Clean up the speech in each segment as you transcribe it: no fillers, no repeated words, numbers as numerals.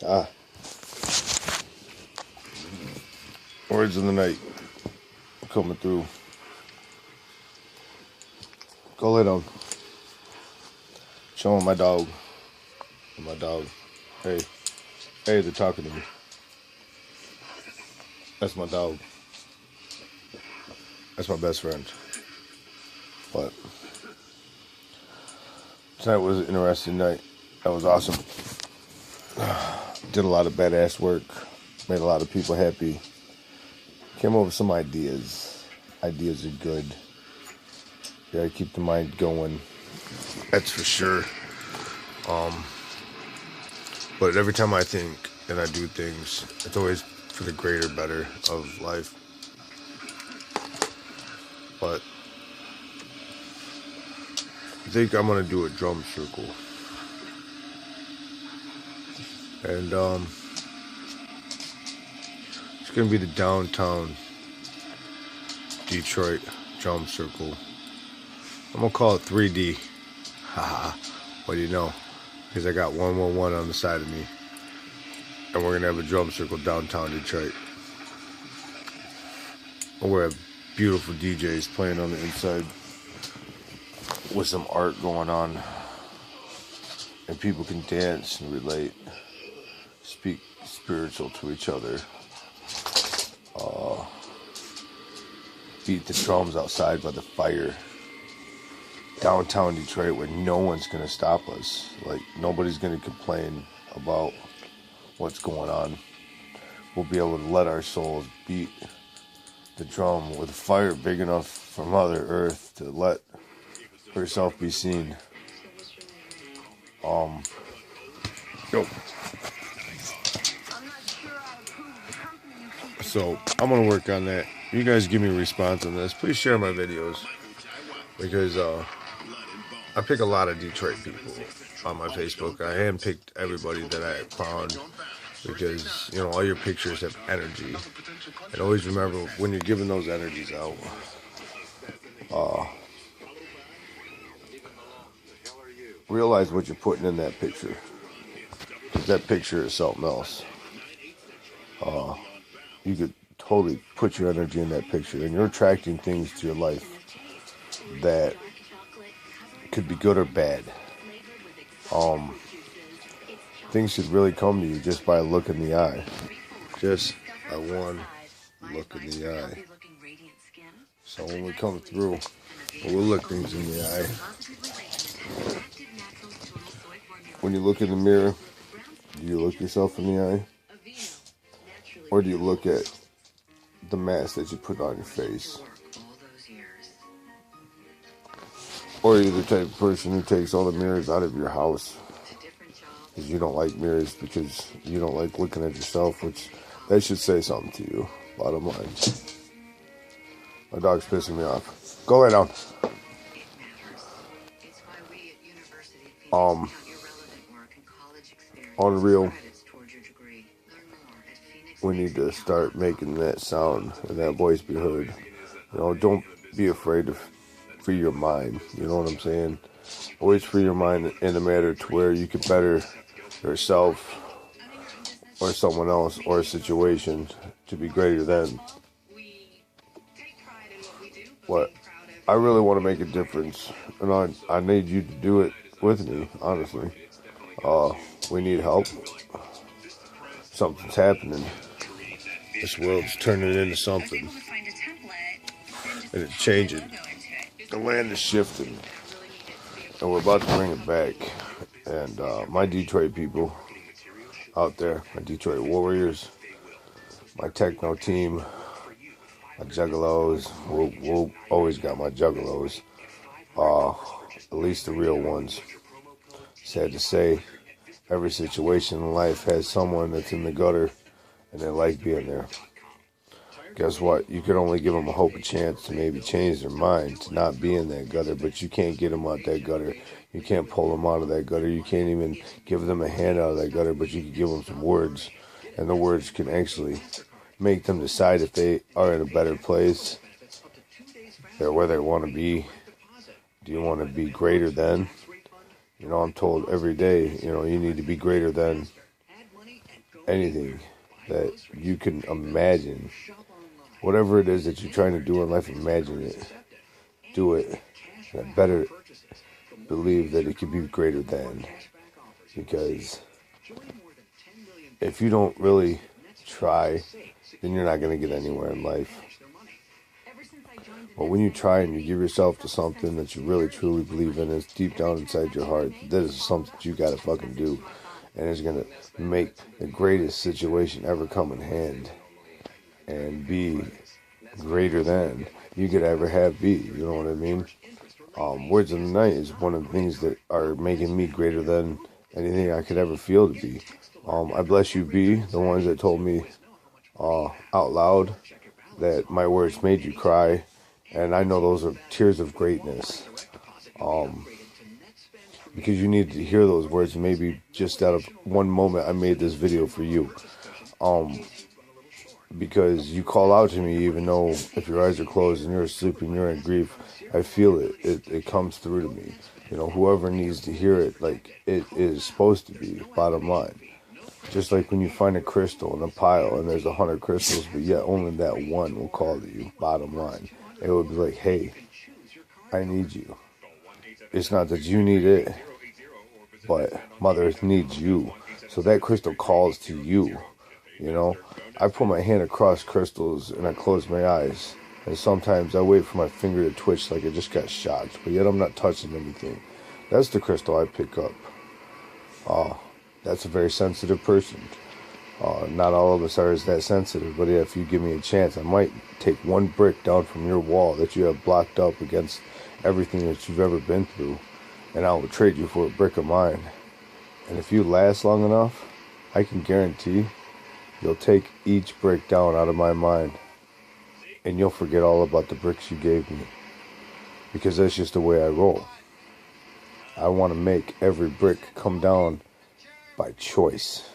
Ah, words of the night coming through. Go lay down. Showing my dog. My dog. Hey, they're talking to me. That's my dog. That's my best friend. But tonight was an interesting night. That was awesome. Did a lot of badass work. Made a lot of people happy. Came up with some ideas. Ideas are good. You gotta keep the mind going. That's for sure. But every time I think and I do things, it's always for the greater better of life. But I think I'm gonna do a drum circle. And it's gonna be the downtown Detroit drum circle. I'm gonna call it 3D. Haha. What do you know? Because I got 111 on the side of me. And we're gonna have a drum circle downtown Detroit. And we'll have beautiful DJs playing on the inside with some art going on. And people can dance and relate. Speak spiritual to each other. Beat the drums outside by the fire. Downtown Detroit where no one's going to stop us. Like, nobody's going to complain about what's going on. We'll be able to let our souls beat the drum with a fire big enough for Mother Earth to let herself be seen. Yo. So, I'm going to work on that. You guys give me a response on this. Please share my videos. Because, I pick a lot of Detroit people on my Facebook. I handpicked everybody that I found because, you know, all your pictures have energy. And always remember, when you're giving those energies out, realize what you're putting in that picture. Because that picture is something else. You could totally put your energy in that picture, and you're attracting things to your life that could be good or bad. Things should really come to you just by a look in the eye. Just by one look in the eye. So when we come through, we'll look things in the eye. When you look in the mirror, do you look yourself in the eye? Or do you look at the mask that you put on your face? Or are you the type of person who takes all the mirrors out of your house? Because you don't like mirrors, because you don't like looking at yourself, which that should say something to you, bottom line. My dog's pissing me off. Go lay down. On the real, we need to start making that sound and that voice be heard. You know, don't be afraid to free your mind. You know what I'm saying? Always free your mind in a matter to where you can better yourself or someone else or a situation to be greater than. What I really want to make a difference, and I need you to do it with me, honestly. We need help. Something's happening. This world's turning into something. And it's changing. The land is shifting. And we're about to bring it back. And my Detroit people out there, my Detroit Warriors, my techno team, my juggalos, we'll always got my juggalos. At least the real ones. Sad to say, every situation in life has someone that's in the gutter and they like being there. Guess what? You can only give them a hope, a chance to maybe change their mind, to not be in that gutter, but you can't get them out that gutter. You can't pull them out of that gutter. You can't even give them a hand out of that gutter, but you can give them some words, and the words can actually make them decide if they are in a better place, they're where they want to be. Do you want to be greater than? You know, I'm told every day, you know, you need to be greater than. anything that you can imagine. Whatever it is that you're trying to do in life, imagine it. Do it. And I better believe that it could be greater than. Because if you don't really try, then you're not going to get anywhere in life. But when you try and you give yourself to something that you really truly believe in, it's deep down inside your heart, that is something you got to fucking do. And it's going to make the greatest situation ever come in hand and be greater than you could ever have be. You know what I mean? Words of the Night is one of the things that are making me greater than anything I could ever feel to be. I Bless You Be, the ones that told me out loud that my words made you cry. And I know those are tears of greatness. Because you need to hear those words. Maybe just out of one moment I made this video for you. Because you call out to me even though if your eyes are closed and you're asleep and you're in grief, I feel it. It comes through to me. You know, whoever needs to hear it like it is supposed to be, bottom line. Just like when you find a crystal in a pile and there's 100 crystals, but yet only that one will call to you, bottom line. It would be like, hey, I need you. It's not that you need it, but Mother Earth needs you. So that crystal calls to you, you know. I put my hand across crystals and I close my eyes. And sometimes I wait for my finger to twitch like I just got shocked, but yet I'm not touching anything. That's the crystal I pick up. That's a very sensitive person. Not all of us are that sensitive, but if you give me a chance, I might take one brick down from your wall that you have blocked up against everything that you've ever been through, and I will trade you for a brick of mine. And if you last long enough, I can guarantee you'll take each brick down out of my mind, and you'll forget all about the bricks you gave me, because that's just the way I roll. I want to make every brick come down by choice.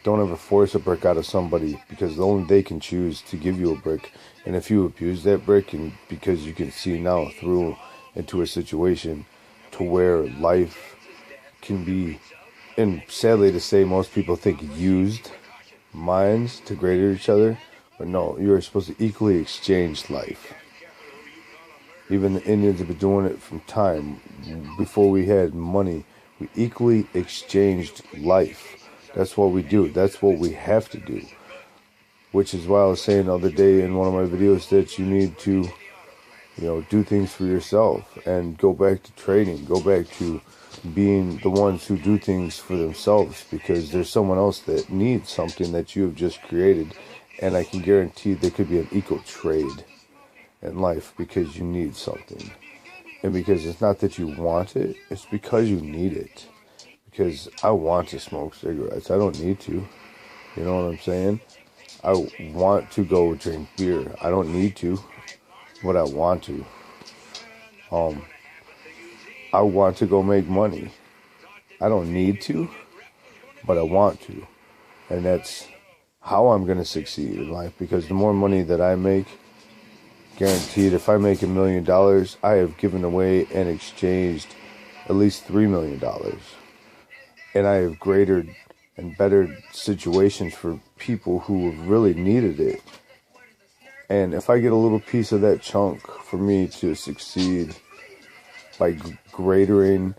Don't ever force a brick out of somebody, because only they can choose to give you a brick. And if you abuse that brick, and because you can see now through into a situation to where life can be, and sadly to say, most people think used minds to greater each other, but no, you're supposed to equally exchange life. Even the Indians have been doing it from time before we had money. We equally exchanged life. That's what we do. That's what we have to do. Which is why I was saying the other day in one of my videos that you need to, do things for yourself and go back to trading. Go back to being the ones who do things for themselves, because there's someone else that needs something that you have just created. And I can guarantee there could be an equal trade in life because you need something. And because it's not that you want it, it's because you need it. Because I want to smoke cigarettes. I don't need to. You know what I'm saying? I want to go drink beer. I don't need to, but I want to. I want to go make money. I don't need to, but I want to. And that's how I'm going to succeed in life. Because the more money that I make, guaranteed, if I make $1 million, I have given away and exchanged at least $3 million. And I have greater and better situations for people who have really needed it. And if I get a little piece of that chunk for me to succeed by greatering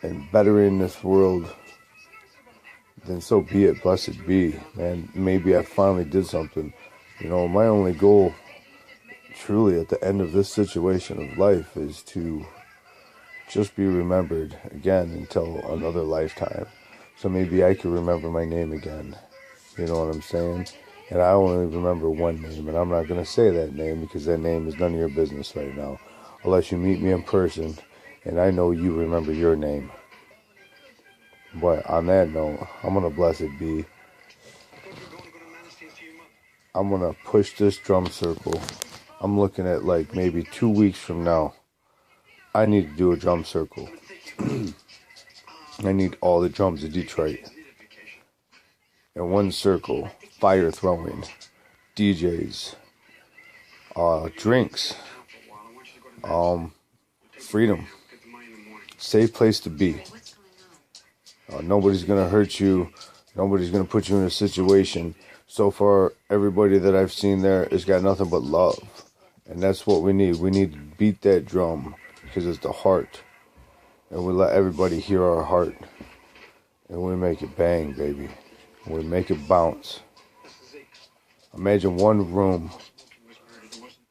and bettering this world, then so be it. Blessed be. Man, maybe I finally did something. My only goal truly at the end of this situation of life is to just be remembered again until another lifetime. So maybe I could remember my name again. You know what I'm saying? And I only remember one name, and I'm not going to say that name because that name is none of your business right now. Unless you meet me in person and I know you remember your name. But on that note, I'm going to bless it be. I'm going to push this drum circle. I'm looking at like maybe 2 weeks from now. I need to do a drum circle. I need all the drums of Detroit. In one circle, fire throwing, DJs, drinks, freedom, safe place to be. Nobody's going to hurt you. Nobody's going to put you in a situation. So far, everybody that I've seen there has got nothing but love. And that's what we need. We need to beat that drum because it's the heart. And we let everybody hear our heart. And we make it bang, baby. We make it bounce. Imagine one room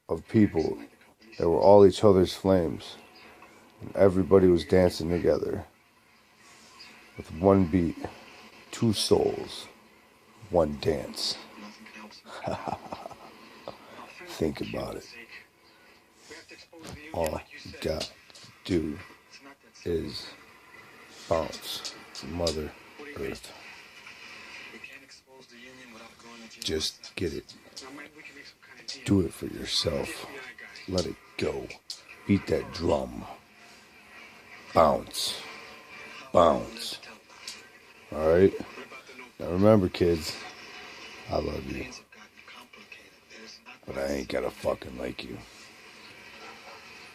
of people that were all each other's flames. And everybody was dancing together. With one beat, two souls, one dance. Think about it. All you got to do is bounce, Mother Earth. Just get it. Do it for yourself. Let it go. Beat that drum. Bounce. Bounce. Alright? Now remember, kids, I love you. But I ain't gotta fucking like you.